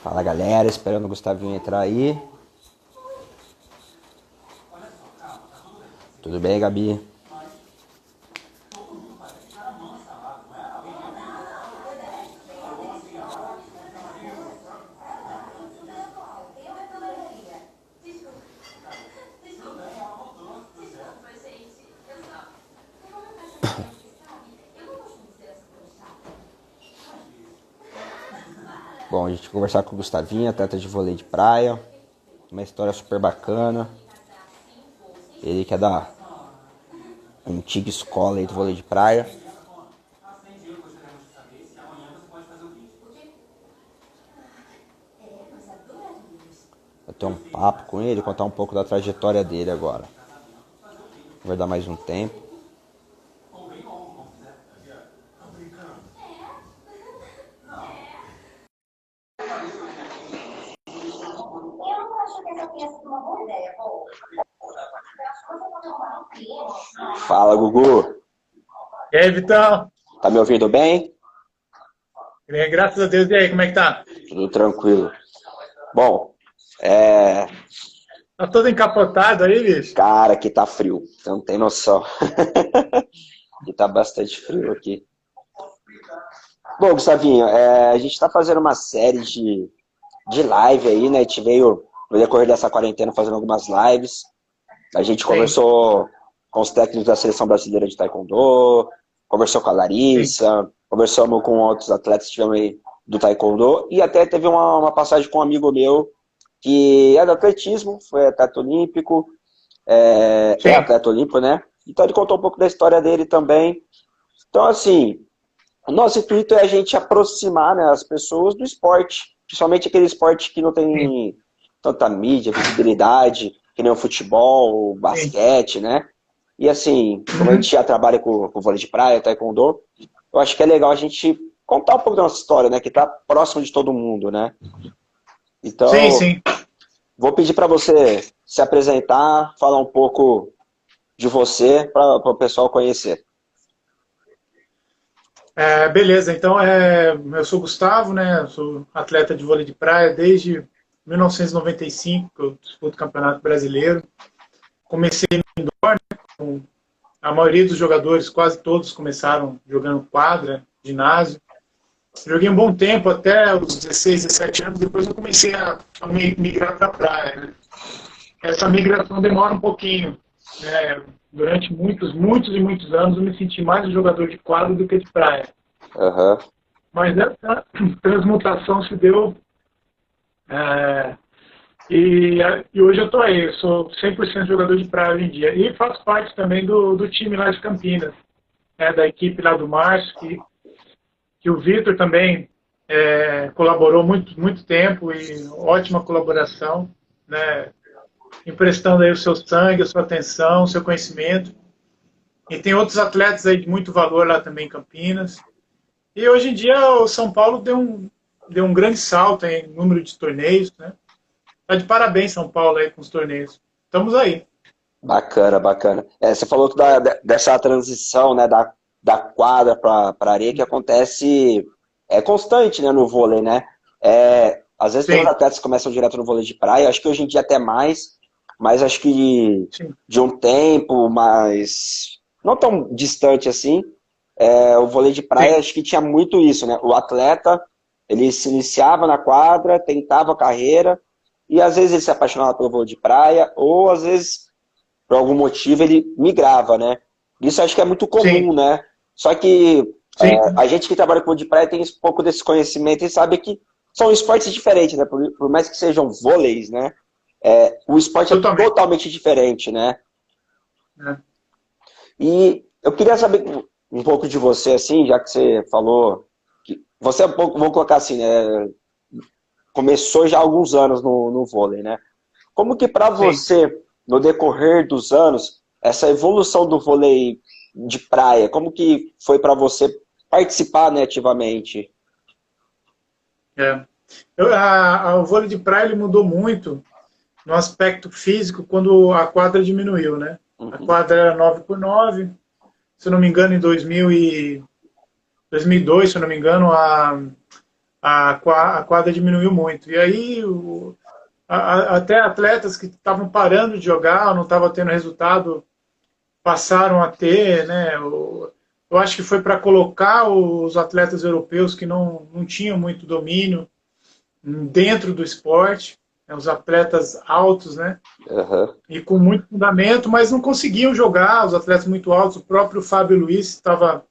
Fala galera, esperando o Gustavinho entrar aí. Tudo bem, Gabi? Bom, a gente vai conversar com o Gustavinho, atleta de vôlei de praia. Uma história super bacana. Ele que é da antiga escola aí do vôlei de praia. Vou ter um papo com ele, contar um pouco da trajetória dele agora. Vai dar mais um tempo. Fala, Gugu. E aí, Vitão? Tá me ouvindo bem? Graças a Deus. E aí, como é que tá? Tudo tranquilo. Bom, Tá todo encapotado aí, bicho? cara, aqui tá frio. Você não tem noção. E tá bastante frio aqui. Bom, Gustavinho, a gente tá fazendo uma série de live aí, né? A gente veio no decorrer dessa quarentena fazendo algumas lives. A gente Sim, conversou com os técnicos da Seleção Brasileira de Taekwondo, conversou com a sim. Larissa, conversamos com outros atletas que tivemos aí do Taekwondo, e até teve uma passagem com um amigo meu que é do atletismo, foi atleta olímpico, é Sim. atleta olímpico, né? Então ele contou um pouco da história dele também. Então, assim, o nosso intuito é a gente aproximar, né, as pessoas do esporte, principalmente aquele esporte que não Sim, tem tanta mídia, visibilidade, que nem o futebol, o sim. basquete, né? E assim, como a gente Uhum. já trabalha com vôlei de praia, taekwondo, eu acho que é legal a gente contar um pouco da nossa história, né? Que tá próximo de todo mundo, né? Sim, Então, sim. vou pedir para você se apresentar, falar um pouco de você para o pessoal conhecer. Beleza, então eu sou Gustavo, né? Eu sou atleta de vôlei de praia desde 1995, que eu disputo o Campeonato Brasileiro. Comecei no indoor, né? A maioria dos jogadores, quase todos, começaram jogando quadra, ginásio. Joguei um bom tempo, até os 16, 17 anos, depois eu comecei a migrar para a praia, né? Essa migração demora um pouquinho, né? Durante muitos e muitos anos eu me senti mais um jogador de quadro do que de praia. Aham. Mas essa transmutação se deu é, e hoje eu estou aí, eu sou 100% jogador de praia hoje em dia. E faço parte também do time lá de Campinas, né, da equipe lá do Márcio, que o Vitor também colaborou muito tempo e ótima colaboração, né, emprestando aí o seu sangue, a sua atenção, o seu conhecimento. E tem outros atletas aí de muito valor lá também em Campinas. E hoje em dia o São Paulo deu um grande salto em número de torneios, né? Tá de parabéns São Paulo aí com os torneios. Estamos aí. Bacana, bacana. Você falou que dessa transição, né, da quadra para areia que acontece constante, né, no vôlei, né? Às vezes tem uns Sim, atletas que começam direto no vôlei de praia, acho que hoje em dia até mais, mas acho que sim, de um tempo mais não tão distante assim, o vôlei de praia sim, acho que tinha muito isso, né? O atleta, ele se iniciava na quadra, tentava a carreira, e às vezes ele se apaixonava pelo vôlei de praia, ou às vezes por algum motivo ele migrava, né? Isso acho que é muito sim, comum, né? Só que sim, a gente que trabalha com vôlei de praia tem um pouco desse conhecimento e sabe que são esportes diferentes, né? Por mais que sejam vôleis, né? O esporte é totalmente. totalmente diferente, né? Né? E eu queria saber um pouco de você, assim, já que você falou que você é um pouco, vou colocar assim, né? Começou já há alguns anos no vôlei, né? Como que para Sim. você, no decorrer dos anos, essa evolução do vôlei de praia, como que foi para você participar, né, ativamente? É. O vôlei de praia ele mudou muito no aspecto físico quando a quadra diminuiu, né? A Uhum. quadra era 9 por 9, se eu não me engano, em 2002, se eu não me engano, a quadra diminuiu muito. E aí, até atletas que estavam parando de jogar, não estavam tendo resultado, passaram a ter, né? Eu acho que foi para colocar os atletas europeus que não tinham muito domínio dentro do esporte, né, os atletas altos, né? Aham. E com muito fundamento, mas não conseguiam jogar, os atletas muito altos. O próprio Fábio Luiz estava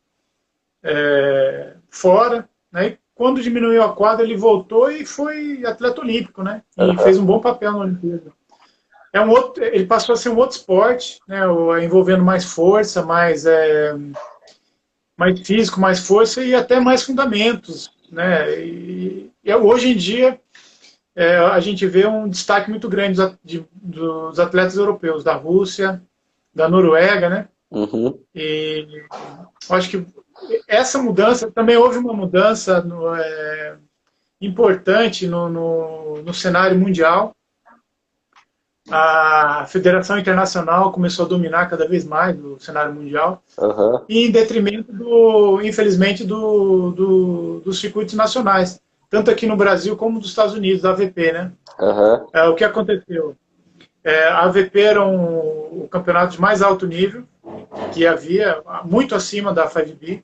fora, né? E quando diminuiu a quadra, ele voltou e foi atleta olímpico, né? E Aham. fez um bom papel na Olimpíada. Ele passou a ser um outro esporte, né? Envolvendo mais força, mais físico, mais força e até mais fundamentos, né? E hoje em dia a gente vê um destaque muito grande dos atletas europeus, da Rússia, da Noruega, né? Uhum. E eu acho que essa mudança, também houve uma mudança importante no cenário mundial. A Federação Internacional começou a dominar cada vez mais o cenário mundial, Aham. e em detrimento, infelizmente, dos circuitos nacionais, tanto aqui no Brasil como nos Estados Unidos, da AVP, né? Aham. O que aconteceu? A AVP era o campeonato de mais alto nível que havia, muito acima da 5B.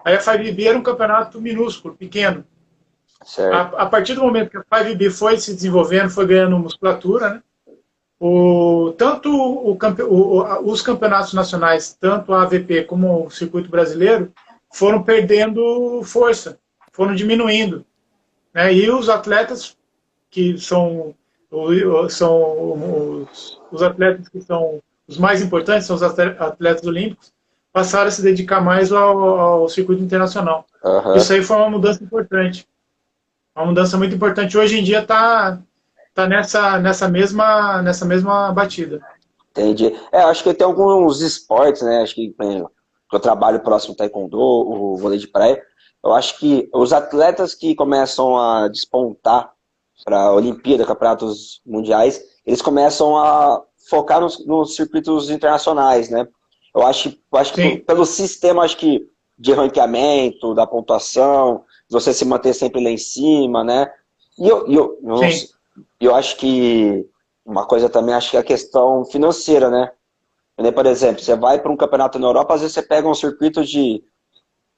Aí a 5B era um campeonato minúsculo, pequeno. Certo. A partir do momento que a 5B foi se desenvolvendo, foi ganhando musculatura, né? Os campeonatos nacionais, tanto a AVP como o circuito brasileiro, foram perdendo força, foram diminuindo, né? E os atletas que são os atletas que são os mais importantes, são os atletas olímpicos, passaram a se dedicar mais ao circuito internacional. Aham. Isso aí foi uma mudança importante, uma mudança muito importante. Hoje em dia está nessa mesma batida. Entendi. Acho que tem alguns esportes, né? Acho que, por exemplo, que eu trabalho próximo ao Taekwondo, o vôlei de praia. Eu acho que os atletas que começam a despontar para a Olimpíada, campeonatos mundiais, eles começam a focar nos circuitos internacionais, né? Eu acho que Sim, pelo sistema, acho que de ranqueamento, da pontuação, de você se manter sempre lá em cima, né? sim, Eu acho que uma coisa também, acho que é a questão financeira, né? Por exemplo, você vai para um campeonato na Europa, às vezes você pega um circuito de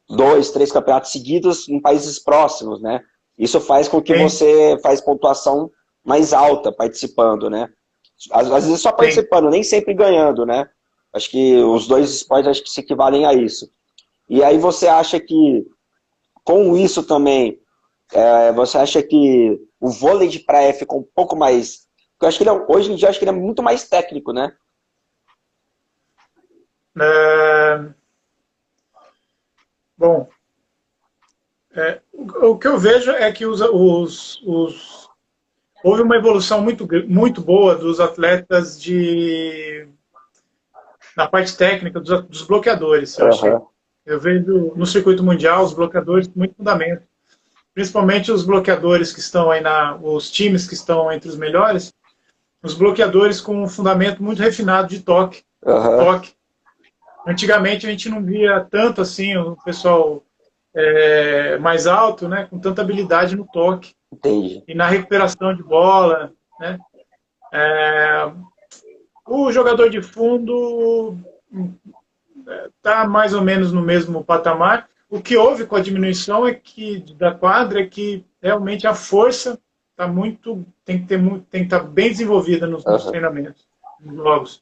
2, 3 campeonatos seguidos em países próximos, né? Isso faz com que sim, você faz pontuação mais alta participando, né? Às vezes só sim. participando, nem sempre ganhando, né? Acho que os dois esportes acho que se equivalem a isso. E aí você acha que com isso também, você acha que o vôlei de praia ficou um pouco mais... Eu acho que hoje em dia acho que ele é muito mais técnico, né? É, bom, o que eu vejo é que houve uma evolução muito boa dos atletas na parte técnica dos bloqueadores, eu achei. Aham. Eu vejo no circuito mundial os bloqueadores com muito fundamento. Principalmente os bloqueadores que estão aí os times que estão entre os melhores, os bloqueadores com um fundamento muito refinado de toque. Aham. Toque. Antigamente a gente não via tanto assim o pessoal mais alto, né, com tanta habilidade no toque Entendi. e na recuperação de bola, né? O jogador de fundo está mais ou menos no mesmo patamar. O que houve com a diminuição da quadra é que realmente a força tem que estar bem desenvolvida nos Aham. treinamentos, nos jogos.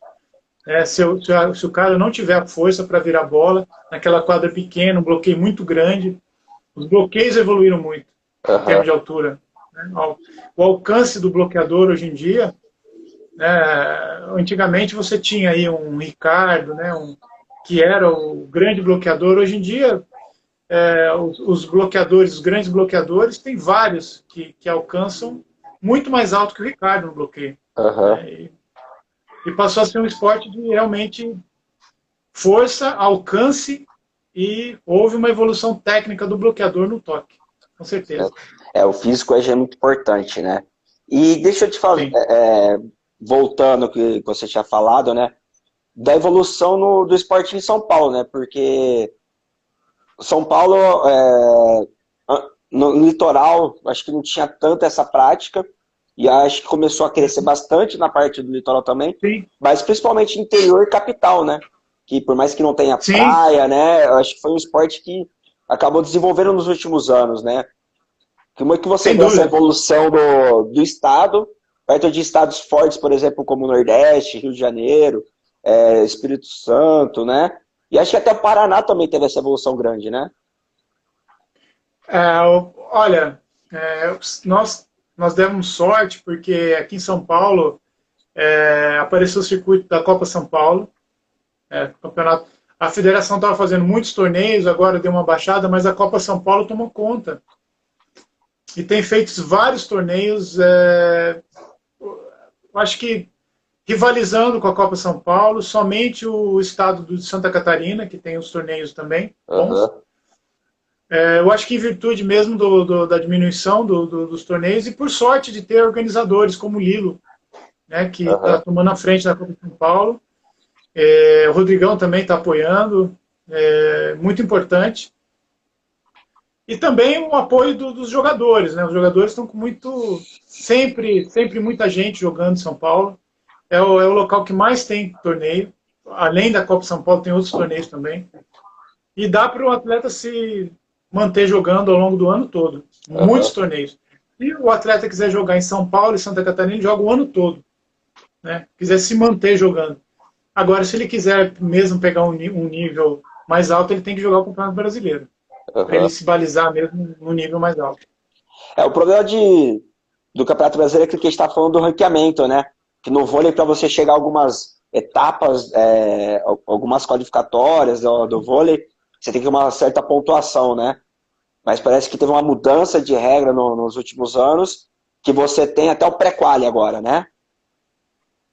Se o cara não tiver a força para virar bola, naquela quadra pequena, um bloqueio muito grande, os bloqueios evoluíram muito em termos Aham. de altura. Né? O alcance do bloqueador hoje em dia, antigamente você tinha aí um Ricardo, né, que era o grande bloqueador. Hoje em dia, os bloqueadores, os grandes bloqueadores, tem vários que alcançam muito mais alto que o Ricardo no bloqueio. Aham. Né? E passou a ser um esporte de realmente força, alcance, e houve uma evolução técnica do bloqueador no toque, com certeza. O físico hoje é muito importante, né? E deixa eu te falar, Sim, voltando ao que você tinha falado, né? Da evolução do esporte em São Paulo, né? Porque São Paulo, no litoral, acho que não tinha tanta essa prática, e acho que começou a crescer bastante na parte do litoral também, Sim, mas principalmente interior e capital, né? Que por mais que não tenha sim, praia, né? Eu acho que foi um esporte que acabou desenvolvendo nos últimos anos, né? Como é que você sem vê essa dúvida. evolução do estado, perto de estados fortes, por exemplo, como o Nordeste, Rio de Janeiro, Espírito Santo, né? E acho que até o Paraná também teve essa evolução grande, né? Olha, é, nós demos sorte porque aqui em São Paulo apareceu o circuito da Copa São Paulo, campeonato. A federação estava fazendo muitos torneios, agora deu uma baixada, mas a Copa São Paulo tomou conta. E tem feito vários torneios, acho que rivalizando com a Copa São Paulo, somente o estado de Santa Catarina, que tem os torneios também bons. Aham, Eu acho que em virtude mesmo da diminuição dos torneios e por sorte de ter organizadores como o Lilo, né, que está aham, tomando a frente da Copa São Paulo. O Rodrigão também está apoiando, muito importante. E também o apoio dos jogadores, né? Os jogadores estão com sempre muita gente jogando em São Paulo. É o local que mais tem torneio. Além da Copa São Paulo, tem outros torneios também. E dá para o atleta se manter jogando ao longo do ano todo. Muitos aham. torneios. Se o atleta quiser jogar em São Paulo e Santa Catarina, ele joga o ano todo. Né? Quiser se manter jogando. Agora, se ele quiser mesmo pegar um nível mais alto, ele tem que jogar o Campeonato Brasileiro. Para ele Aham. se balizar mesmo no nível mais alto. O problema do Campeonato Brasileiro é que a gente está falando do ranqueamento, né? Que no vôlei, para você chegar a algumas etapas, algumas qualificatórias do vôlei, você tem que ter uma certa pontuação, né? Mas parece que teve uma mudança de regra nos últimos anos, que você tem até o pré-quali agora, né?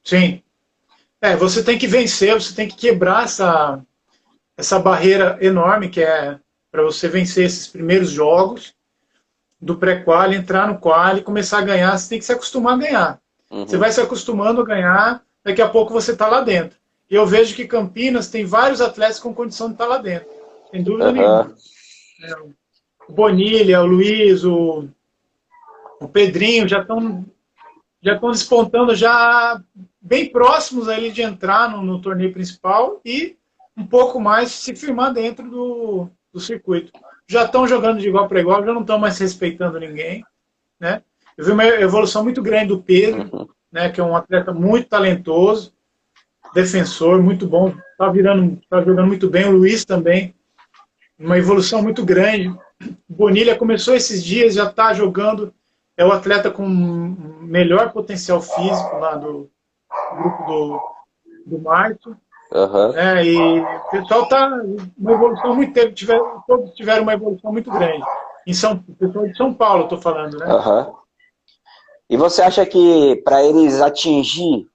Sim. Você tem que vencer, você tem que quebrar essa barreira enorme que é para você vencer esses primeiros jogos do pré-quali, entrar no quali, começar a ganhar, você tem que se acostumar a ganhar. Você Uhum. vai se acostumando a ganhar, daqui a pouco você está lá dentro. E eu vejo que Campinas tem vários atletas com condição de estar lá dentro, sem dúvida nenhuma. Aham. O Bonilha, o Luiz, o Pedrinho já estão despontando já bem próximos ali de entrar no torneio principal e um pouco mais se firmar dentro do circuito. Já estão jogando de igual para igual, já não estão mais respeitando ninguém, né? Eu vi uma evolução muito grande do Pedro, Uhum. né, que é um atleta muito talentoso, defensor, muito bom, tá jogando muito bem. O Luiz também, uma evolução muito grande. O Bonilha começou esses dias, já está jogando, é o atleta com melhor potencial físico lá do grupo do Márcio. Aham. E o pessoal está uma evolução muito todos tiveram uma evolução muito grande. O pessoal de São Paulo, estou falando, né? Aham. E você acha que para eles atingir,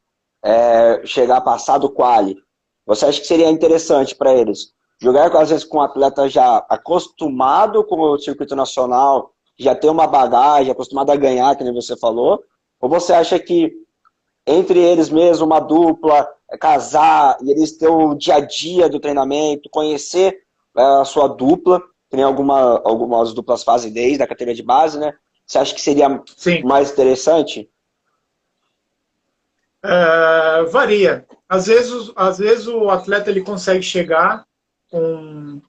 chegar a passar do quali, você acha que seria interessante para eles jogar às vezes com um atleta já acostumado com o circuito nacional, já ter uma bagagem, acostumado a ganhar, que nem você falou? Ou você acha que entre eles mesmo, uma dupla, casar, e eles ter o dia a dia do treinamento, conhecer a sua dupla, que nem algumas duplas fazem desde a categoria de base, né? Você acha que seria Sim. mais interessante? Varia. Às vezes o atleta ele consegue chegar com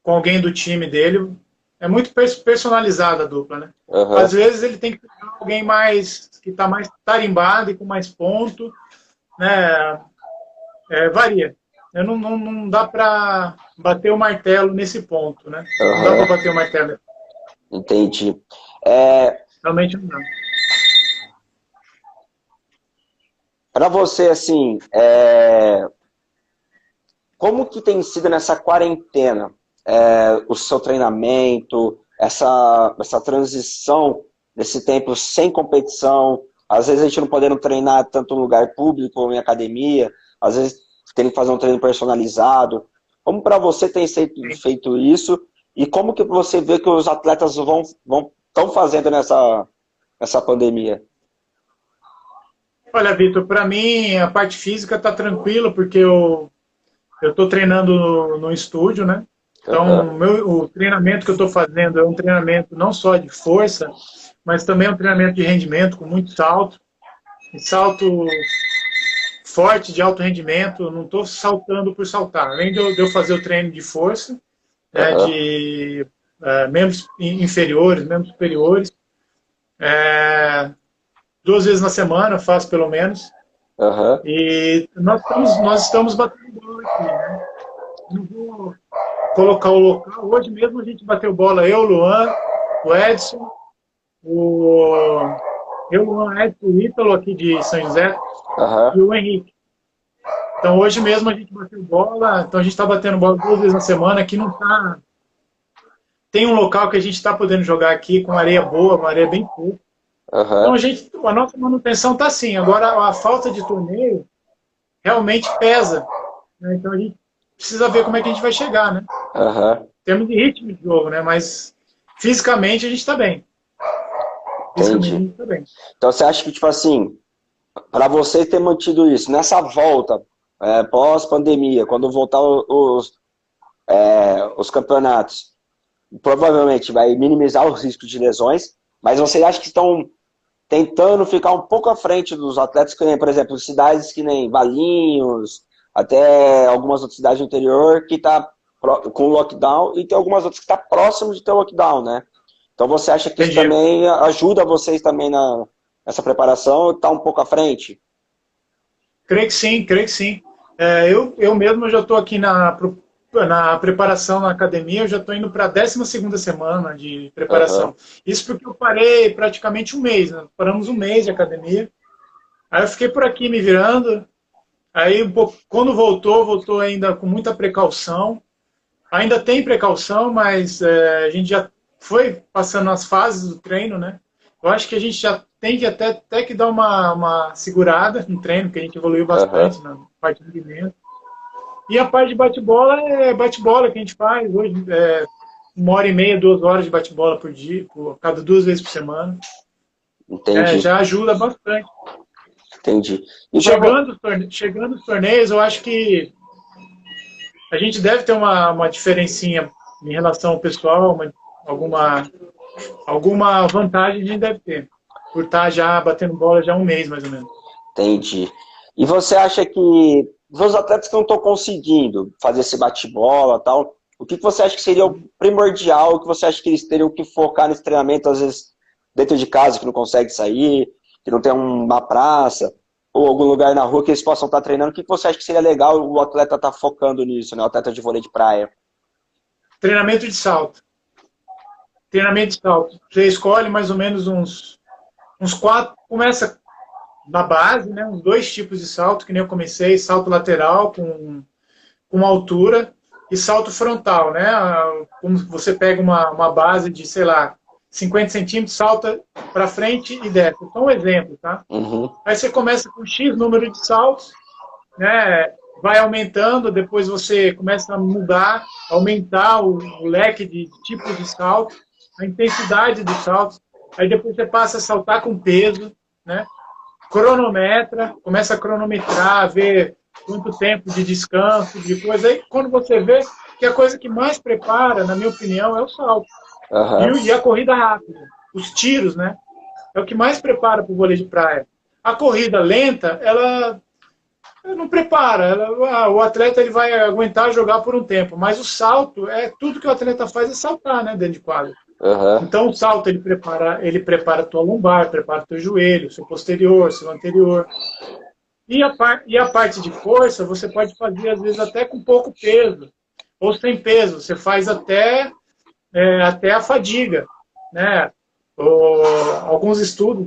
alguém do time dele. É muito personalizada a dupla, né? Às Aham. vezes ele tem que pegar alguém mais que está mais tarimbado e com mais ponto, né? Varia. Não dá para bater o martelo nesse ponto, né? Não dá para Aham. bater o martelo. Entendi. É, Realmente não dá. para você, assim, como que tem sido nessa quarentena o seu treinamento, essa transição desse tempo sem competição, às vezes a gente não podendo treinar tanto em lugar público ou em academia, às vezes tem que fazer um treino personalizado. Como para você tem feito isso e como que você vê que os atletas estão fazendo nessa pandemia? Olha, Vitor, para mim a parte física está tranquila, porque eu estou treinando no estúdio, né? Então, o treinamento que eu estou fazendo é um treinamento não só de força, mas também um treinamento de rendimento com muito salto. E salto forte, de alto rendimento, não estou saltando por saltar. Além de eu fazer o treino de força, né, de membros inferiores, membros superiores, 2 vezes na semana eu faço pelo menos. E nós estamos batendo bola aqui, né? Não vou colocar o local. Hoje mesmo a gente bateu bola, eu, o Luan, o Edson, o Edson, o Ítalo aqui de São José, e o Henrique. Então hoje mesmo a gente bateu bola, então a gente está batendo bola 2 vezes na semana, aqui não tá... Tem um local que a gente está podendo jogar aqui com areia boa, uma areia bem pouca. Então a nossa manutenção está assim. Agora a falta de torneio realmente pesa, né? Então a gente precisa ver como é que a gente vai chegar, né? Temos de ritmo de jogo, né? Mas fisicamente a gente está bem. Entendi. Então você acha que, tipo assim, para você ter mantido isso, nessa volta, pós-pandemia, quando voltar os campeonatos, provavelmente vai minimizar os riscos de lesões, mas você acha que estão tentando ficar um pouco à frente dos atletas que nem, por exemplo, cidades que nem Valinhos, até algumas outras cidades do interior que tá com lockdown, e tem algumas outras que tá próximo de ter lockdown, né? Então você acha que isso também ajuda vocês também nessa preparação, tá um pouco à frente? Creio que sim, creio que sim. Eu mesmo já estou aqui na preparação na academia, eu já estou indo para a 12ª semana de preparação. Isso porque eu parei praticamente um mês, né? Paramos um mês de academia. Aí eu fiquei por aqui me virando. Aí quando voltou ainda com muita precaução. Ainda tem precaução, mas a gente já foi passando as fases do treino, né? Eu acho que a gente já tem que até que dar uma segurada no treino, que a gente evoluiu bastante na parte de movimento. E a parte de bate-bola é bate-bola que a gente faz hoje, 1h30, 2 horas de bate-bola por dia, cada 2 vezes por semana. Entendi. Já ajuda bastante. Entendi. E chegando os torneios, eu acho que a gente deve ter uma diferencinha em relação ao pessoal, alguma vantagem a gente deve ter, por estar já batendo bola já há um mês, mais ou menos. Entendi. E você acha que os atletas que não estão conseguindo fazer esse bate-bola e tal, o que você acha que seria o primordial, o que você acha que eles teriam que focar nesse treinamento, às vezes dentro de casa, que não consegue sair, que não tem uma praça, ou algum lugar na rua que eles possam estar treinando, o que você acha que seria legal o atleta estar focando nisso, né? O atleta de vôlei de praia? Treinamento de salto. Treinamento de salto. Você escolhe mais ou menos uns 4, começa na base, né? Uns 2 tipos de salto, que nem eu comecei, salto lateral com altura e salto frontal, né? Como você pega uma base de, sei lá, 50 centímetros, salta para frente e desce. Só um exemplo, tá? Aí você começa com X número de saltos, né? Vai aumentando, depois você começa a mudar, aumentar o leque de tipos de salto, a intensidade dos saltos. Aí depois você passa a saltar com peso, né? Cronometra, começa a cronometrar, ver quanto tempo de descanso, de coisa. Aí quando você vê que a coisa que mais prepara, na minha opinião, é o salto. E a corrida rápida, os tiros, né? É o que mais prepara para o vôlei de praia. A corrida lenta, ela não prepara. O atleta ele vai aguentar jogar por um tempo, mas o salto, tudo que o atleta faz é saltar, né, dentro de quadra. Então o salto ele prepara a tua lombar, prepara o teu joelho, seu posterior, seu anterior. E a parte de força você pode fazer às vezes até com pouco peso ou sem peso. Você faz até a fadiga, né? Alguns estudos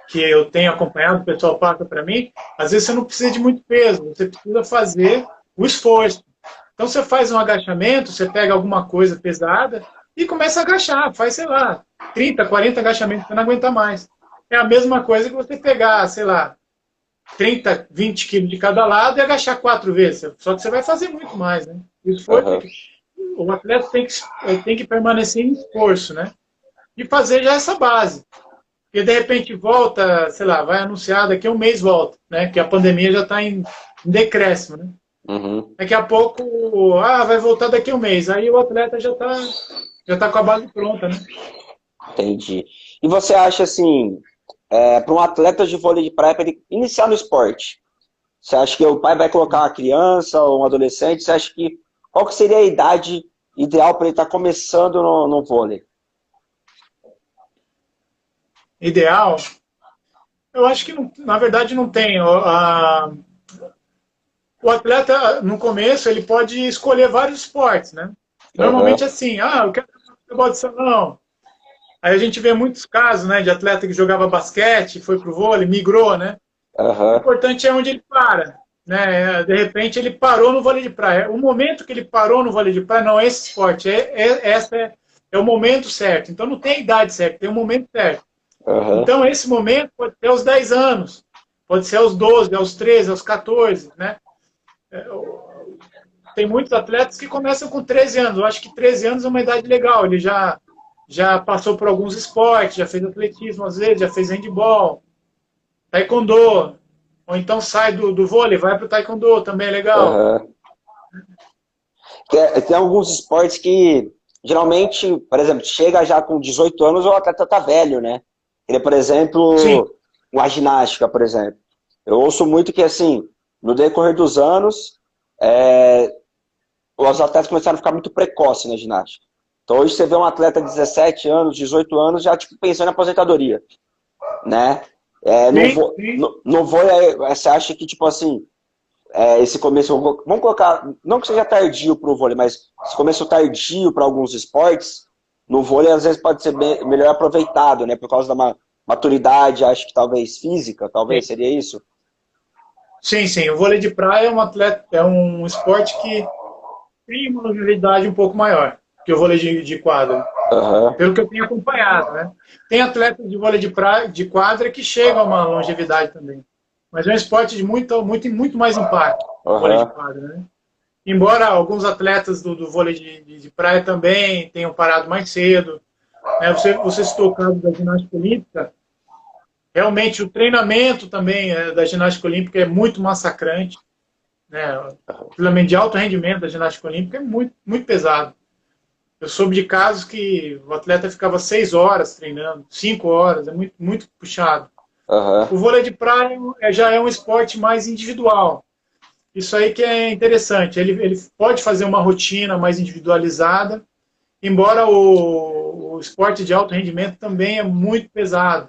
que eu tenho acompanhado, o pessoal passa para mim, às vezes você não precisa de muito peso, você precisa fazer o esforço. Então você faz um agachamento, você pega alguma coisa pesada e começa a agachar, faz, sei lá, 30, 40 agachamentos, você não aguenta mais. É a mesma coisa que você pegar, sei lá, 30, 20 quilos de cada lado e agachar 4 vezes, só que você vai fazer muito mais, né? O atleta tem que permanecer em esforço, né? E fazer já essa base. Porque de repente volta, sei lá, vai anunciar daqui a um mês volta, né? Que a pandemia já está em decréscimo, né? Uhum. Daqui a pouco, vai voltar daqui a um mês. Aí o atleta já tá com a base pronta, né? Entendi. E você acha assim, para um atleta de vôlei de praia, para ele iniciar no esporte, você acha que o pai vai colocar uma criança ou um adolescente? Você acha que qual que seria a idade ideal para ele estar começando no vôlei? Ideal? Eu acho que, na verdade, não tem. O atleta, no começo, ele pode escolher vários esportes, né? Normalmente, Aham, assim, eu quero jogar futebol de salão. Aí a gente vê muitos casos, né, de atleta que jogava basquete, foi pro vôlei, migrou, né? O aham, importante é onde ele para, né? De repente, ele parou no vôlei de praia. O momento que ele parou no vôlei de praia não é esse esporte, é o momento certo. Então, não tem idade certa, tem o momento certo. aham, Então, esse momento pode ser aos 10 anos, pode ser aos 12, aos 13, aos 14, né? Tem muitos atletas que começam com 13 anos. Eu acho que 13 anos é uma idade legal. Ele já passou por alguns esportes, já fez atletismo às vezes, já fez handball, taekwondo. Ou então sai do vôlei, vai para o taekwondo, também é legal. aham. Tem alguns esportes que geralmente, por exemplo, chega já com 18 anos, o atleta tá velho, né? Ele, por Sim, exemplo, uma ginástica, por exemplo. Eu ouço muito que, assim, no decorrer dos anos, é, os atletas começaram a ficar muito precoces na ginástica. Então hoje você vê um atleta de 17 anos, 18 anos, já tipo, pensando em aposentadoria, né? sim, sim. No vôlei, você acha que, tipo assim, esse começo, vamos colocar, não que seja tardio para o vôlei, mas esse começo tardio para alguns esportes, no vôlei às vezes pode ser melhor aproveitado, né? Por causa da maturidade, acho que talvez física, talvez seria isso? Sim, sim. O vôlei de praia é um esporte que tem uma longevidade um pouco maior que o vôlei de quadra, Aham, pelo que eu tenho acompanhado, né? Tem atletas de vôlei de quadra que chegam a uma longevidade também. Mas é um esporte de muito mais impacto, o vôlei de aham, quadra, né? Embora alguns atletas do vôlei de praia também tenham parado mais cedo, né? Você citou o caso da ginástica olímpica. Realmente, o treinamento também da ginástica olímpica é muito massacrante, né? O treinamento de alto rendimento da ginástica olímpica é muito pesado. Eu soube de casos que o atleta ficava 6 horas treinando, 5 horas, é muito puxado. aham, O vôlei de praia já é um esporte mais individual. Isso aí que é interessante. Ele pode fazer uma rotina mais individualizada, embora o esporte de alto rendimento também é muito pesado.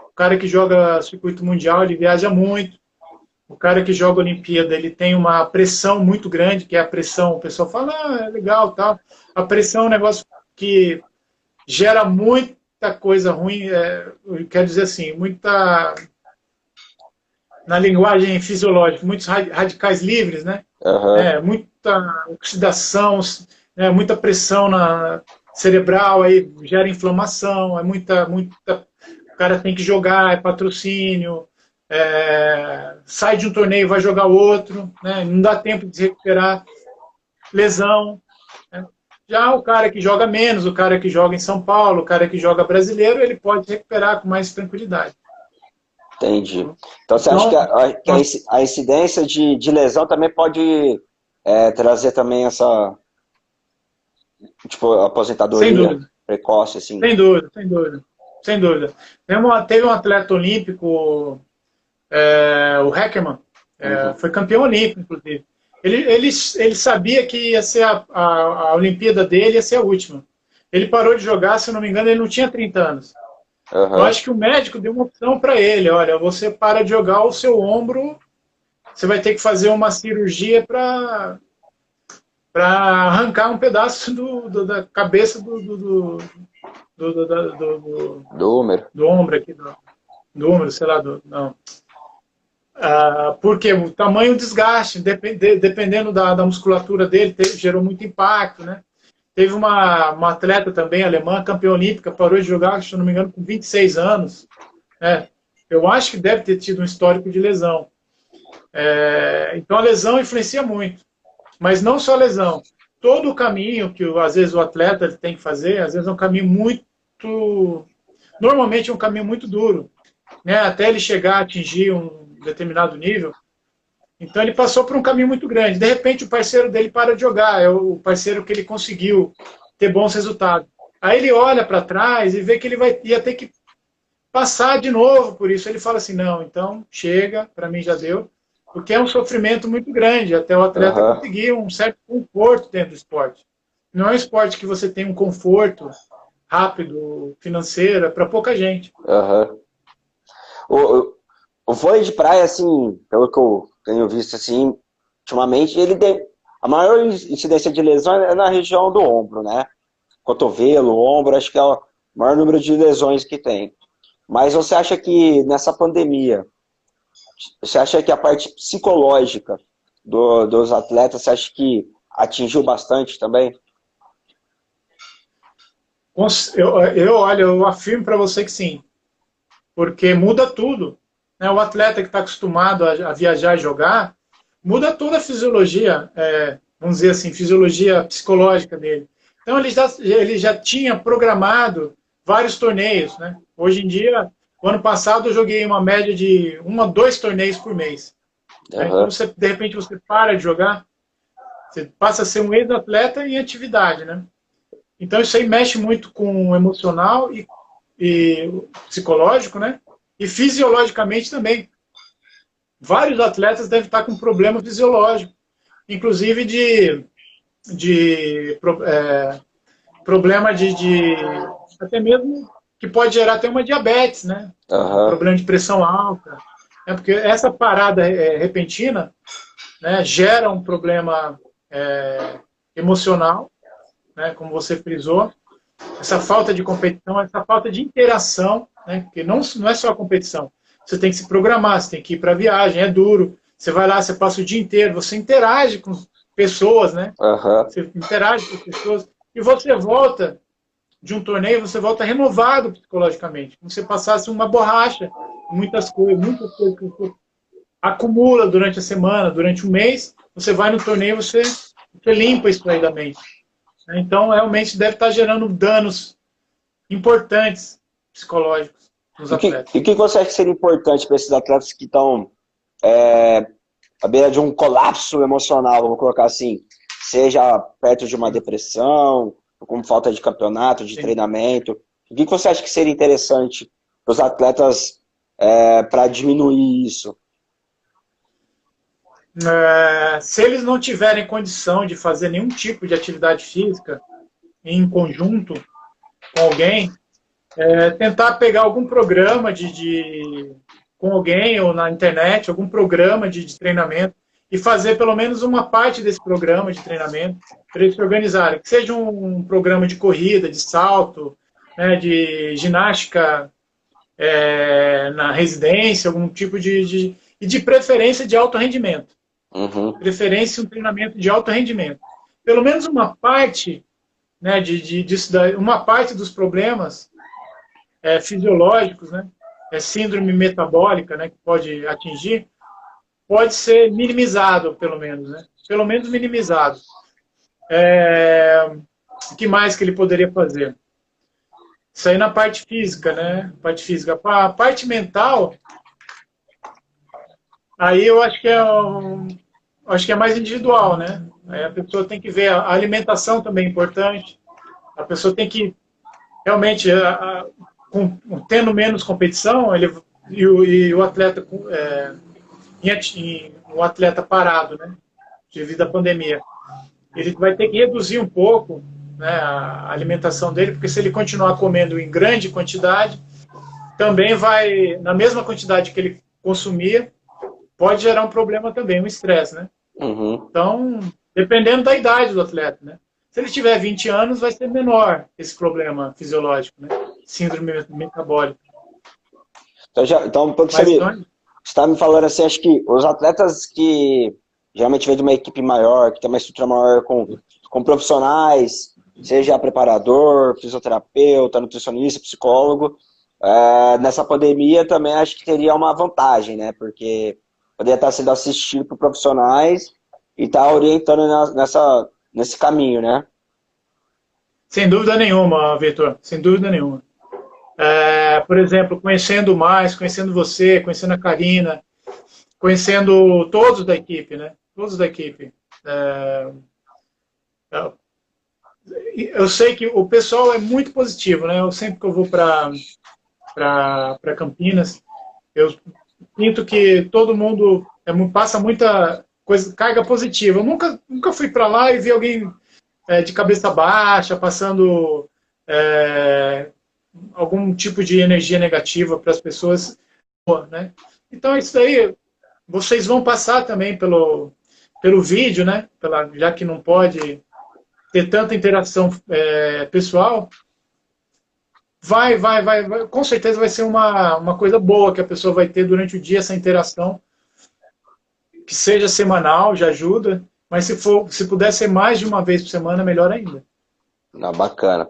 O cara que joga circuito mundial, ele viaja muito. O cara que joga Olimpíada, ele tem uma pressão muito grande, que é a pressão, o pessoal fala, é legal, tal. A pressão é um negócio que gera muita coisa ruim, quer dizer assim, muita, na linguagem fisiológica, muitos radicais livres, né? aham, Muita oxidação, muita pressão cerebral, aí gera inflamação, o cara tem que jogar, é patrocínio, sai de um torneio, vai jogar outro, né? Não dá tempo de se recuperar, lesão. Né? Já o cara que joga menos, o cara que joga em São Paulo, o cara que joga brasileiro, ele pode se recuperar com mais tranquilidade. entendi. Então você acha que Então, nós, a incidência de lesão também pode trazer também essa, tipo, sem aposentadoria dúvida, precoce, assim? sem dúvida, sem dúvida, sem dúvida. Teve um atleta olímpico, o Heckermann, Uhum, foi campeão olímpico, inclusive. Ele sabia que ia ser a Olimpíada dele, ia ser a última. Ele parou de jogar, se eu não me engano, ele não tinha 30 anos. Eu aham, acho que o médico deu uma opção para ele: olha, você para de jogar, o seu ombro, você vai ter que fazer uma cirurgia para arrancar um pedaço da cabeça Dúmero. do ombro aqui, do ombro, sei lá, não. Porque o tamanho do desgaste, dependendo da musculatura dele, gerou muito impacto, né? Teve uma atleta também alemã, campeã olímpica, parou de jogar, se eu não me engano, com 26 anos. Né? Eu acho que deve ter tido um histórico de lesão. Então a lesão influencia muito. Mas não só a lesão. Todo o caminho que, às vezes, o atleta tem que fazer, às vezes é um caminho muito... Normalmente é um caminho muito duro. Né? Até ele chegar a atingir um determinado nível. Então ele passou por um caminho muito grande. De repente o parceiro dele para de jogar, é o parceiro que ele conseguiu ter bons resultados. Aí ele olha para trás e vê que ele ia ter que passar de novo por isso. Ele fala assim, não, então chega, para mim já deu, porque é um sofrimento muito grande até o atleta conseguir um certo conforto dentro do esporte. Não é um esporte que você tem um conforto rápido, financeiro, é para pouca gente. O vôlei de praia, assim, pelo que eu tenho visto, assim, ultimamente, ele tem a maior incidência de lesão é na região do ombro, né? Cotovelo, ombro, acho que é o maior número de lesões que tem. Mas você acha que nessa pandemia, você acha que a parte psicológica dos atletas, você acha que atingiu bastante também? Eu afirmo para você que sim, porque muda tudo. Né? O atleta que está acostumado a viajar e jogar, muda toda a fisiologia, vamos dizer assim, fisiologia psicológica dele. Então ele já tinha programado vários torneios. Né? Hoje em dia, o ano passado eu joguei uma média de 1 a 2 torneios por mês. Né? Então, de repente, você para de jogar, você passa a ser um ex-atleta em atividade. Né? Então isso aí mexe muito com o emocional e psicológico, né? E fisiologicamente também. Vários atletas devem estar com problema fisiológico, inclusive problema de até mesmo que pode gerar até uma diabetes, né? Problema de pressão alta. Porque essa parada repentina, né, gera um problema emocional, né, como você frisou, essa falta de competição, essa falta de interação, né, porque não é só a competição, você tem que se programar, você tem que ir para a viagem, é duro, você vai lá, você passa o dia inteiro, você interage com pessoas, né, você interage com pessoas, e você volta de um torneio, você volta renovado psicologicamente, como se você passasse uma borracha, muitas coisas que você acumula durante a semana, durante o mês, você vai no torneio, você limpa isso aí da mente. Então, realmente, deve estar gerando danos importantes psicológicos nos atletas. E o que você acha que seria importante para esses atletas que estão à beira de um colapso emocional, vamos colocar assim, seja perto de uma depressão, com falta de campeonato, de treinamento? O que você acha que seria interessante para os atletas para diminuir isso? Se eles não tiverem condição de fazer nenhum tipo de atividade física em conjunto com alguém, tentar pegar algum programa com alguém ou na internet, algum programa de treinamento e fazer pelo menos uma parte desse programa de treinamento para eles se organizarem. Que seja um programa de corrida, de salto, né, de ginástica na residência, algum tipo e de preferência de alto rendimento. Preferência um treinamento de alto rendimento. Pelo menos uma parte, né, uma parte dos problemas fisiológicos, né, síndrome metabólica, né, que pode atingir, pode ser minimizado, pelo menos, né? Pelo menos minimizado. O que mais que ele poderia fazer? Isso aí na parte física, né? Parte física. A parte mental, aí eu acho que é mais individual, né? Aí a pessoa tem que ver, a alimentação também é importante. A pessoa tem que, realmente, tendo menos competição, e o atleta, o atleta parado, né? Devido à pandemia, ele vai ter que reduzir um pouco, né, a alimentação dele, porque se ele continuar comendo em grande quantidade, também vai, na mesma quantidade que ele consumia, pode gerar um problema também, um estresse, né? Então, dependendo da idade do atleta, né? Se ele tiver 20 anos, vai ser menor esse problema fisiológico, né? Síndrome metabólica. Então pelo que você está me falando assim, acho que os atletas que geralmente vêm de uma equipe maior, que tem uma estrutura maior com profissionais, seja preparador, fisioterapeuta, nutricionista, psicólogo, nessa pandemia também acho que teria uma vantagem, né? Porque poderia estar sendo assistido por profissionais e estar orientando nesse caminho, né? Sem dúvida nenhuma, Vitor, sem dúvida nenhuma. Por exemplo, conhecendo mais, conhecendo você, conhecendo a Karina, conhecendo todos da equipe, né? Todos da equipe. Eu sei que o pessoal é muito positivo, né? Eu sempre que eu vou para Campinas, eu sinto que todo mundo passa muita coisa, carga positiva. Eu nunca fui para lá e vi alguém de cabeça baixa, passando algum tipo de energia negativa para as pessoas, né? Então, isso daí, vocês vão passar também pelo vídeo, né? Já que não pode ter tanta interação pessoal, vai, com certeza vai ser uma coisa boa que a pessoa vai ter durante o dia, essa interação, que seja semanal, já ajuda, mas se puder ser mais de uma vez por semana, melhor ainda. Bacana.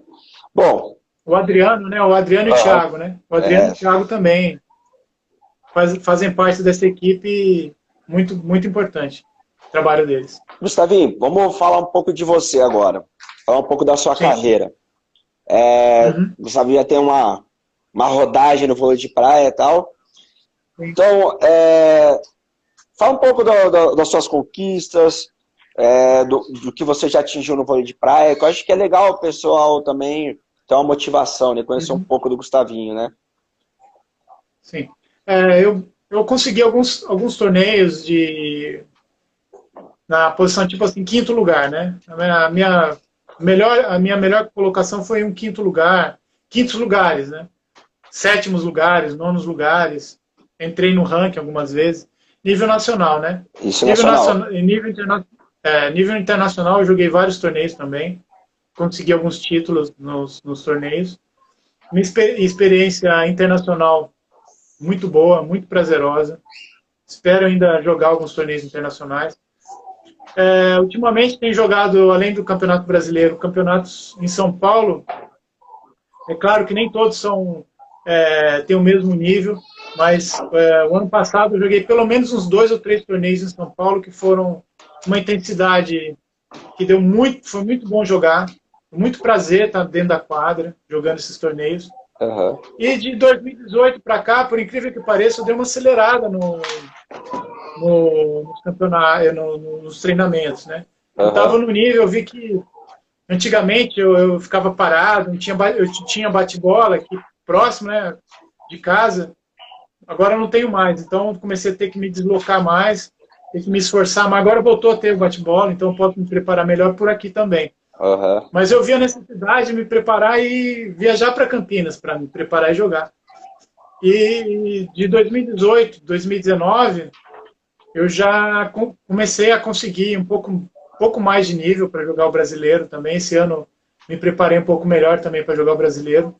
Bom... O Adriano, né? O Adriano e o Thiago, né? O Adriano e o Thiago também fazem parte dessa equipe muito, muito importante. O trabalho deles. Gustavinho, vamos falar um pouco de você agora. Falar um pouco da sua carreira. Gustavinho já tem uma rodagem no vôlei de praia e tal. Sim. Então, fala um pouco das suas conquistas, do que você já atingiu no vôlei de praia, que eu acho que é legal o pessoal também ter uma motivação, né? Conhecer um pouco do Gustavinho, né? Sim. Eu consegui alguns torneios na posição, tipo assim, quinto lugar, né? A minha melhor colocação foi um quintos lugares, né? Sétimos lugares, nonos lugares. Entrei no ranking algumas vezes. Nível nacional, né? Isso, nacional. Nível internacional, eu joguei vários torneios também. Consegui alguns títulos nos torneios. Minha experiência internacional muito boa, muito prazerosa. Espero ainda jogar alguns torneios internacionais. Ultimamente tenho jogado, além do Campeonato Brasileiro, campeonatos em São Paulo. É claro que nem todos têm o mesmo nível, mas o ano passado eu joguei pelo menos uns 2 ou 3 torneios em São Paulo que foram uma intensidade que foi muito bom jogar. Muito prazer estar dentro da quadra, jogando esses torneios. Uhum. E de 2018 para cá, por incrível que pareça, eu dei uma acelerada nos campeonatos, nos treinamentos, né? Eu estava no nível, eu vi que antigamente eu ficava parado, eu tinha bate-bola aqui próximo, né, de casa. Agora eu não tenho mais, então comecei a ter que me deslocar mais, ter que me esforçar mais. Agora voltou a ter o bate-bola, então eu posso me preparar melhor por aqui também. Uhum. Mas eu vi a necessidade de me preparar e viajar para Campinas para me preparar e jogar. E de 2018, 2019, eu já comecei a conseguir um pouco mais de nível para jogar o brasileiro também. Esse ano me preparei um pouco melhor também para jogar o brasileiro.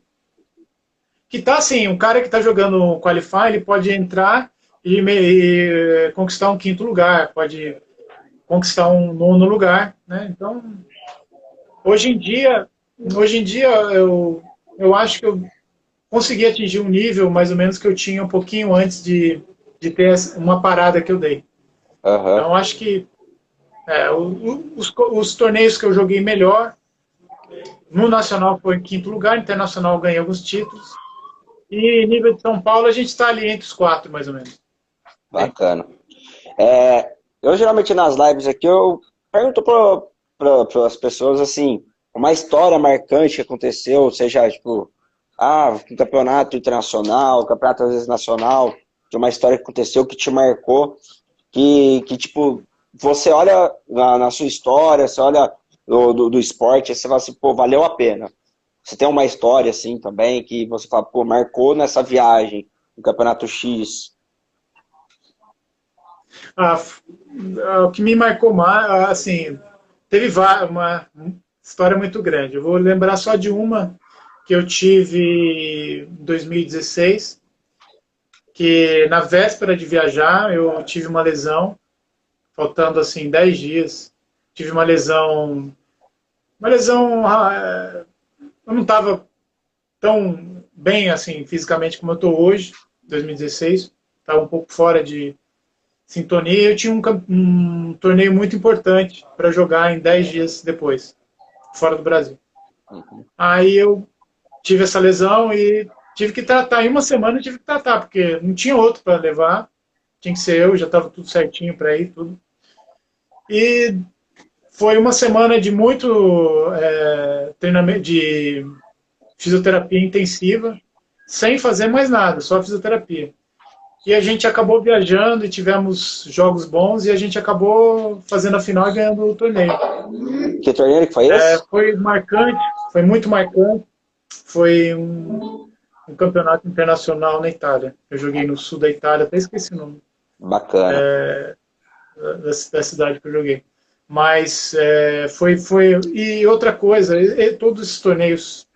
Que tá assim, um cara que está jogando o Qualify, ele pode entrar e conquistar um quinto lugar, pode conquistar um nono lugar, né? Então, hoje em dia eu acho que eu consegui atingir um nível mais ou menos que eu tinha um pouquinho antes de ter uma parada que eu dei. Uhum. Então, acho que os torneios que eu joguei melhor, no Nacional foi em quinto lugar, Internacional ganhei alguns títulos, e nível de São Paulo a gente está ali entre os 4, mais ou menos. Bacana. Eu geralmente nas lives aqui, eu pergunto para as pessoas assim, uma história marcante que aconteceu, seja tipo, um campeonato internacional, campeonato às vezes nacional, de uma história que aconteceu que te marcou, que tipo, você olha na sua história, você olha do esporte, e você fala assim, pô, valeu a pena. Você tem uma história assim também, que você fala, pô, marcou nessa viagem, no campeonato X. O que me marcou mais, assim, teve uma história muito grande. Eu vou lembrar só de uma que eu tive em 2016, que na véspera de viajar eu tive uma lesão, faltando assim 10 dias. Tive uma lesão, eu não estava tão bem assim fisicamente como eu estou hoje, 2016, estava um pouco fora de sintonia. Eu tinha um torneio muito importante para jogar em 10 dias depois, fora do Brasil. Uhum. Aí eu tive essa lesão e tive que tratar. Em uma semana eu tive que tratar, porque não tinha outro para levar. tinha que ser eu, já estava tudo certinho para ir, tudo. E foi uma semana de muito treinamento, de fisioterapia intensiva, sem fazer mais nada, só fisioterapia. E a gente acabou viajando e tivemos jogos bons e a gente acabou fazendo a final e ganhando o torneio. Que torneio que foi esse? Foi marcante, foi muito marcante. Foi um campeonato internacional na Itália. Eu joguei no sul da Itália, até esqueci o nome Bacana. da cidade que eu joguei. Mas foi. E outra coisa, todos esses torneios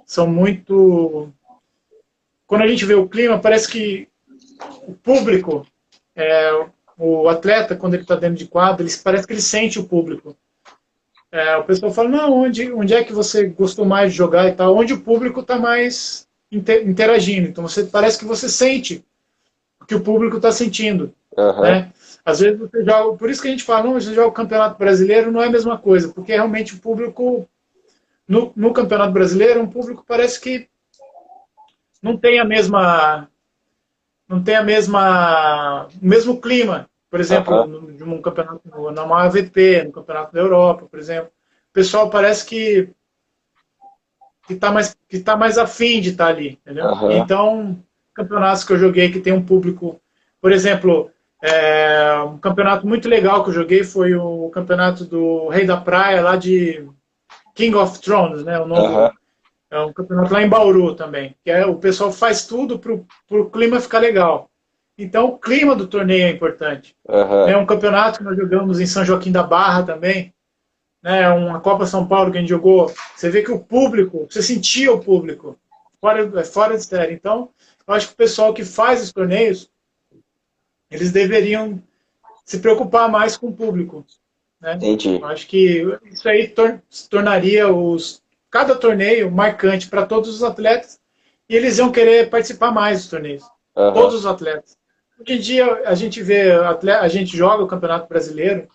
são muito. Quando a gente vê o clima, parece que o público, o atleta, quando ele está dentro de quadro, parece que ele sente o público. O pessoal fala, não, onde é que você gostou mais de jogar e tal? Onde o público está mais interagindo. Então parece que você sente o que o público está sentindo. Uhum. Né? Às vezes você joga, por isso que a gente fala, não, você joga o Campeonato Brasileiro, não é a mesma coisa, porque realmente o público, no Campeonato Brasileiro, um público parece que não tem o mesmo clima. Por exemplo, de um campeonato, numa AVP, no Campeonato da Europa, por exemplo. O pessoal parece que tá mais afim de estar ali, entendeu? Uhum. Então, campeonatos que eu joguei que tem um público, por exemplo, um campeonato muito legal que eu joguei foi o campeonato do Rei da Praia, lá de King of Thrones, né? O nome é um campeonato lá em Bauru também, que o pessoal faz tudo pro clima ficar legal. Então, o clima do torneio é importante. É um campeonato que nós jogamos em São Joaquim da Barra também, né, uma Copa São Paulo que a gente jogou, você vê que o público, você sentia o público, fora de série. Então, eu acho que o pessoal que faz os torneios, eles deveriam se preocupar mais com o público. Né? Entendi. Eu acho que isso aí tornaria cada torneio marcante para todos os atletas e eles iam querer participar mais dos torneios. Todos os atletas. Hoje em dia, a gente vê, a gente joga o Campeonato Brasileiro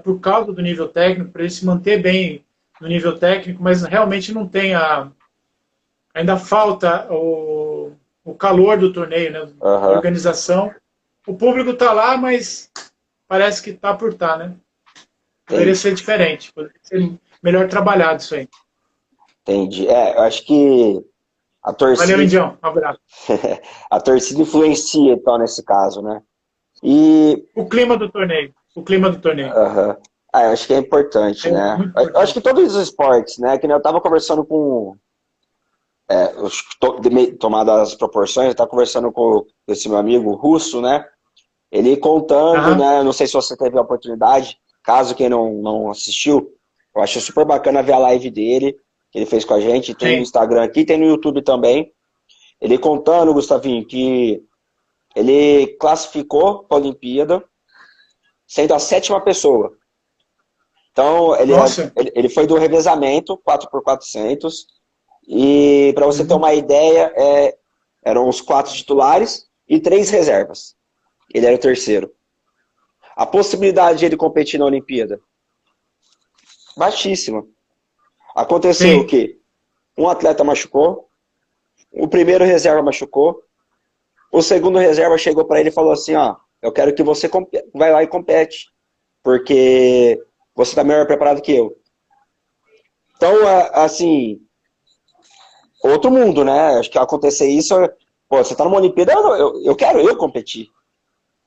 por causa do nível técnico, para ele se manter bem no nível técnico, mas realmente não tem ainda falta o calor do torneio, né? A organização. O público está lá, mas parece que está por estar, né? Poderia ser diferente, poderia ser melhor trabalhado isso aí. Entendi. Eu acho que a torcida... Valeu, Indião. Um abraço. A torcida influencia, então, nesse caso, né? E... O clima do torneio. eu acho que é importante, né? Importante. Eu acho que todos os esportes, né? Que eu estava conversando com... tomado as proporções, eu estava conversando com esse meu amigo russo, né? Ele contando, né? Não sei se você teve a oportunidade, caso quem não assistiu, eu acho super bacana ver a live dele, que ele fez com a gente, tem no Instagram aqui, tem no YouTube também. Ele contando, Gustavinho, que ele classificou para a Olimpíada, sendo a 7ª pessoa. Então, ele foi do revezamento, 4x400, e para você ter uma ideia, eram os 4 titulares e 3 reservas. Ele era o 3º. A possibilidade de ele competir na Olimpíada? Baixíssima. Aconteceu o quê? Um atleta machucou, o primeiro reserva machucou, o segundo reserva chegou para ele e falou assim, ó, eu quero que você vai lá e compete, porque você está melhor preparado que eu. Então, assim, outro mundo, né? Acho que acontecer isso, você tá numa Olimpíada, eu quero competir.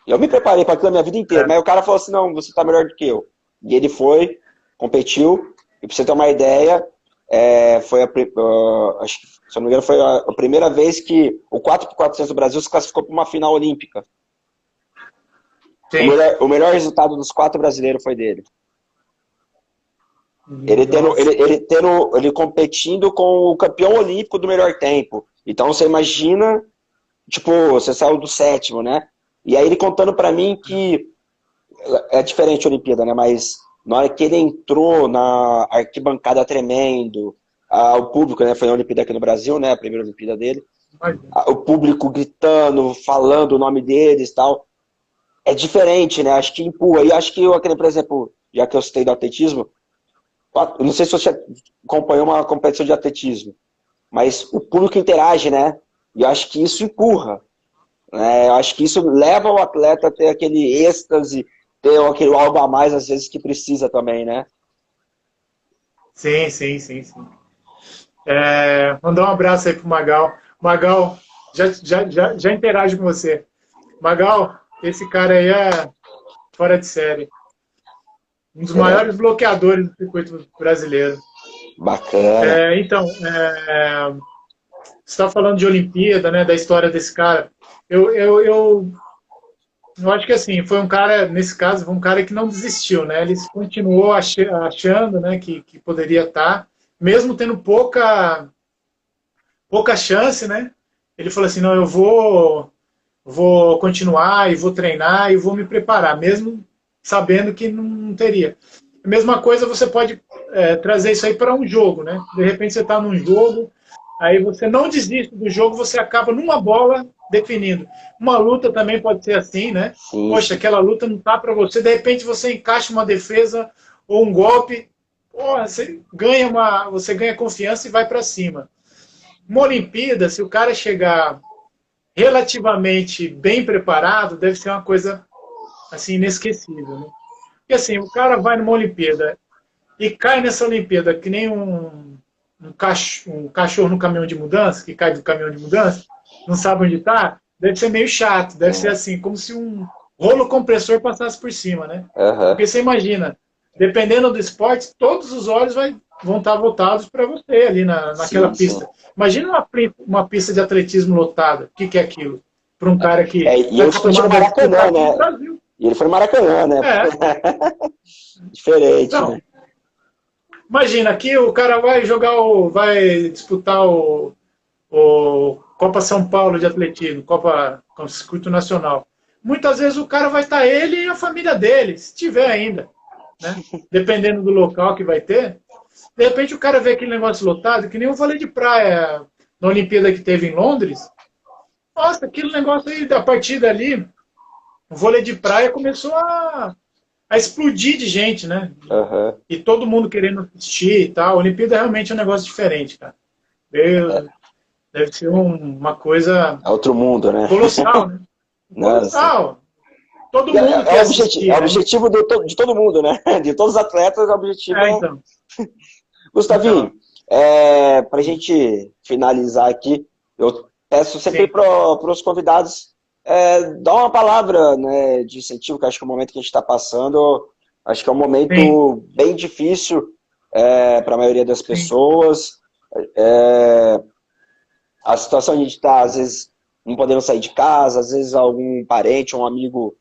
Eu me preparei para aquilo a minha vida inteira, mas o cara falou assim, não, você tá melhor do que eu. E ele foi, competiu, e para você ter uma ideia, foi acho que, se eu não me engano, foi a primeira vez que o 4x400 do Brasil se classificou para uma final olímpica. O melhor resultado dos 4 brasileiros foi dele. Ele competindo com o campeão olímpico do melhor tempo. Então você imagina, tipo, você saiu do 7º, né? E aí ele contando pra mim que é diferente a Olimpíada, né? Mas na hora que ele entrou na arquibancada tremendo, o público, né? Foi na Olimpíada aqui no Brasil, né? A primeira Olimpíada dele. O público gritando, falando o nome deles e tal. É diferente, né? Acho que empurra. E acho que por exemplo, já que eu citei do atletismo, eu não sei se você acompanhou uma competição de atletismo, mas o público interage, né? E eu acho que isso empurra. né? Eu acho que isso leva o atleta a ter aquele êxtase, ter aquele algo a mais, às vezes, que precisa também, né? Sim, sim, sim, sim. Mandar um abraço aí pro Magal. Magal, já interage com você. Magal, esse cara aí é fora de série. Um dos É, maiores bloqueadores do circuito brasileiro. bacana. Então, você está falando de Olimpíada, né, da história desse cara. Eu acho que assim, foi um cara, nesse caso, foi um cara que não desistiu, né? Ele continuou achando, né, que poderia estar, mesmo tendo pouca chance, né? Ele falou assim, não, eu vou continuar e vou treinar e vou me preparar, mesmo sabendo que não teria. A mesma coisa você pode trazer isso aí para um jogo, né? De repente você está num jogo, aí você não desiste do jogo, você acaba numa bola definindo. Uma luta também pode ser assim, né? Sim, Poxa, sim. aquela luta não tá para você, de repente você encaixa uma defesa ou um golpe, porra, você ganha confiança e vai para cima. Uma Olimpíada, se o cara chegar relativamente bem preparado, deve ser uma coisa assim inesquecível, né? Porque assim, o cara vai numa Olimpíada e cai nessa Olimpíada que nem um cachorro no caminhão de mudança, que cai do caminhão de mudança, não sabe onde está, deve ser meio chato, deve ser assim, como se um rolo compressor passasse por cima, né? Aham. Porque você imagina, dependendo do esporte, todos os olhos vão estar voltados para você ali naquela Sim, sim. pista. Imagina uma pista de atletismo lotada, o que é aquilo? Para um cara que E está ele discutiu no acostumado a disputar Maracanã, aqui no né? Brasil. E ele foi no Maracanã, né? É, Diferente, não, né? imagina, aqui o cara vai disputar o Copa São Paulo de atletismo, com circuito nacional. Muitas vezes o cara vai estar ele e a família dele, se tiver ainda, né? Dependendo do local que vai ter. De repente o cara vê aquele negócio lotado, que nem o vôlei de praia na Olimpíada que teve em Londres. Nossa, aquele negócio aí, a partir dali, o vôlei de praia começou a explodir de gente, né? Aham. E todo mundo querendo assistir e tal. A Olimpíada realmente é um negócio diferente, cara. Deve ser uma coisa É outro mundo, né? colossal, né? Nossa. Colossal. Todo E mundo quer é assistir, o né? objetivo de todo mundo, né? De todos os atletas, o objetivo é. Então. Gustavinho, Então. para a gente finalizar aqui, eu peço sempre Sim, para os convidados dar uma palavra, né, de incentivo, que acho que é o momento que a gente está passando, acho que é um sim, momento bem difícil para a maioria das sim, pessoas. É, a situação a gente está, às vezes, não podendo sair de casa, às vezes algum parente, um amigo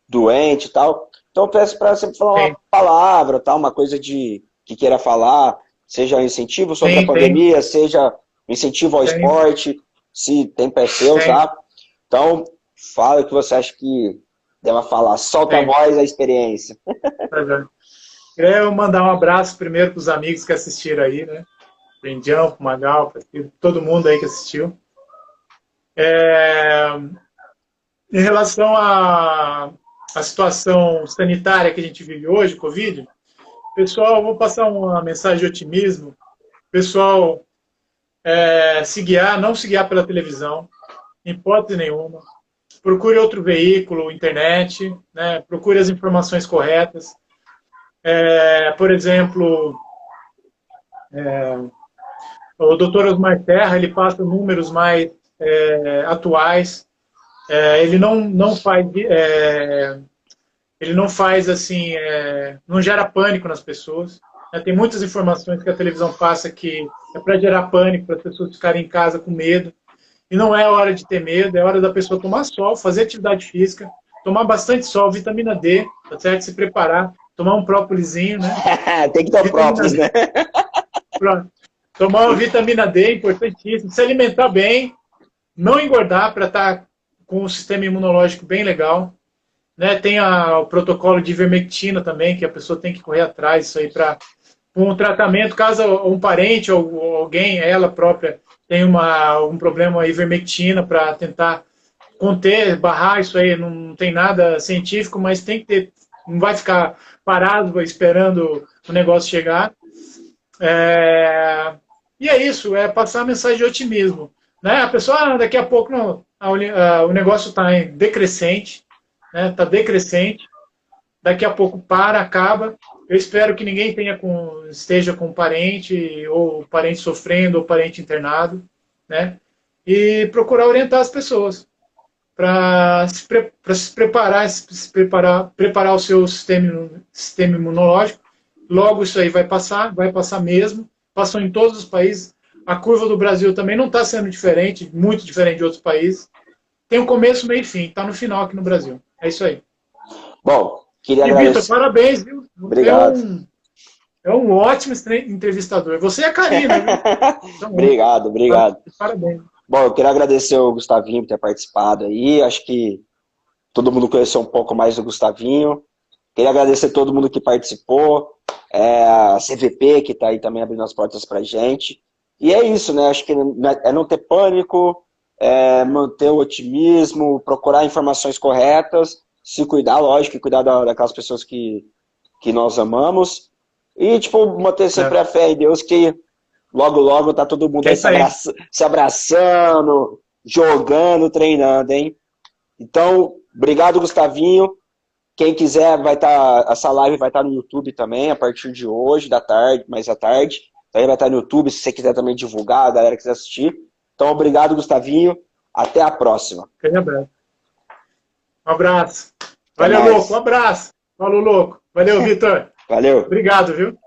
doente e tal. Então eu peço para sempre falar uma sim, palavra, tá? Uma coisa que queira falar, seja um incentivo sobre a sim, tem, pandemia, seja um incentivo ao tem, esporte, se tem pé seu, tem, tá? Então, fala o que você acha que deva falar. Solta a tem. voz, a experiência. Queria eu mandar um abraço primeiro para os amigos que assistiram aí, né? Pro Indião, pro Magal, para todo mundo aí que assistiu. É, em relação à situação sanitária que a gente vive hoje, Covid, pessoal, vou passar uma mensagem de otimismo. Pessoal, não se guiar pela televisão, em hipótese nenhuma. Procure outro veículo, internet, né? Procure as informações corretas. Por exemplo, o Dr. Osmar Terra, ele passa números mais atuais. Ele não faz assim, não gera pânico nas pessoas. Tem muitas informações que a televisão passa que é para gerar pânico, para as pessoas ficarem em casa com medo. E não é hora de ter medo, é hora da pessoa tomar sol, fazer atividade física, tomar bastante sol, vitamina D, tá certo? Se preparar, tomar um própolizinho, né? Tem que dar o Vitamina própolis, D, né? pronto. Tomar uma vitamina D, importantíssimo. Se alimentar bem, não engordar para estar com um sistema imunológico bem legal. Né? Tem o protocolo de ivermectina também, que a pessoa tem que correr atrás isso aí para um tratamento, caso um parente ou alguém, ela própria, tenha um problema ivermectina para tentar conter, barrar isso aí, não tem nada científico, mas tem que ter, não vai ficar parado esperando o negócio chegar. E é isso, é passar a mensagem de otimismo. né? A pessoa, daqui a pouco, não, o negócio está decrescente, né? Está decrescente, daqui a pouco para, acaba. Eu espero que ninguém esteja com parente, ou parente sofrendo, ou parente internado, né? E procurar orientar as pessoas para se preparar o seu sistema imunológico. Logo isso aí vai passar mesmo, passou em todos os países. A curva do Brasil também não está sendo diferente, muito diferente de outros países. Tem um começo, meio e fim, está no final aqui no Brasil. É isso aí. Bom, queria E, agradecer. Vitor, parabéns, viu? Obrigado. É um ótimo entrevistador. Você é a Karina, viu? Então, Obrigado, obrigado. Parabéns. Bom, eu queria agradecer o Gustavinho por ter participado aí. Acho que todo mundo conheceu um pouco mais do Gustavinho. Queria agradecer todo mundo que participou, a CVP, que está aí também abrindo as portas para a gente. E é isso, né? Acho que é não ter pânico, manter o otimismo, procurar informações corretas, se cuidar, lógico, e cuidar daquelas pessoas que nós amamos. E, tipo, manter sempre a fé em Deus que logo, logo tá todo mundo aí se abraçando, jogando, treinando, hein? Então, obrigado, Gustavinho. Quem quiser, essa live vai estar no YouTube também, a partir de hoje, da tarde, mais à tarde. Também vai estar no YouTube, se você quiser também divulgar, a galera quiser assistir. Então, obrigado, Gustavinho. Até a próxima. Um abraço. Valeu, louco. Um abraço. Falou, louco. Valeu, Vitor. Valeu. Obrigado, viu?